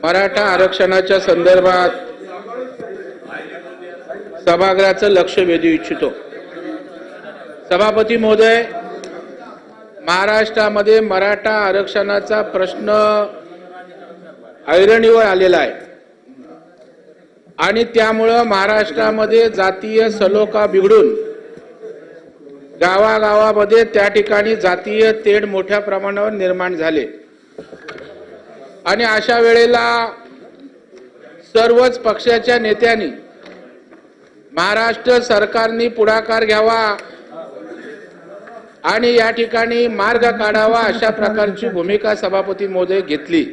मराठा आरक्षणाच्या संदर्भात सभागृहाचं लक्ष वेधू इच्छितो। सभापती महोदय, महाराष्ट्रामध्ये मराठा आरक्षणाचा प्रश्न ऐरणीवर आलेला आहे आणि त्यामुळे महाराष्ट्रामध्ये जातीय सलोखा बिघडून गावागावामध्ये त्या ठिकाणी जातीय तेढ मोठ्या प्रमाणावर निर्माण झाले आणि अशा वेळेला सर्वच पक्षाच्या नेत्यांनी महाराष्ट्र सरकारने पुढाकार घ्यावा आणि या ठिकाणी मार्ग काढावा अशा प्रकारची भूमिका सभापती महोदय घेतली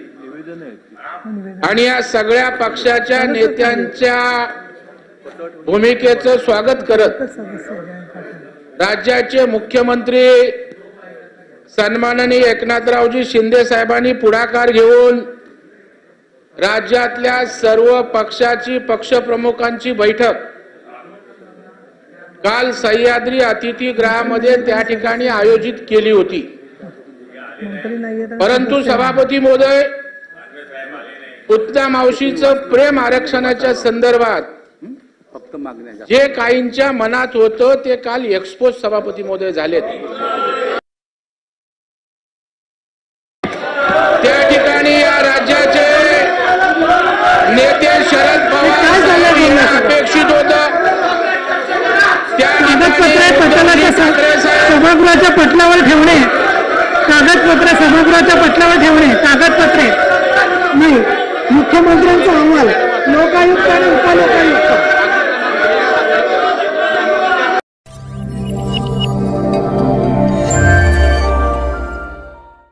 आणि या सगळ्या पक्षाच्या नेत्यांच्या भूमिकेचं स्वागत करत राज्याचे मुख्यमंत्री सन्माननीय एकनाथरावजी शिंदे साहेबांनी पुढाकार घेऊन राज्यातल्या सर्व पक्षाची पक्षप्रमुखांची बैठक काल सह्याद्री अतिथीगृहामध्ये त्या ठिकाणी आयोजित केली होती। परंतु सभापती महोदय, पुतण्या मावशीचं प्रेम आरक्षणाच्या संदर्भात जे काहींच्या मनात होतं ते काल एक्सपोज सभापती महोदय झालेत। त्या ठिकाणी या राज्याचे नेते शरद पवार अपेक्षित होतं सभागृहाच्या पटलावर ठेवणे, कागदपत्र सभागृहाच्या पटलावर ठेवणे, कागदपत्रे नाही, मुख्यमंत्र्यांचा अहवाल, लोकायुक्त आणि उपलोकायुक्त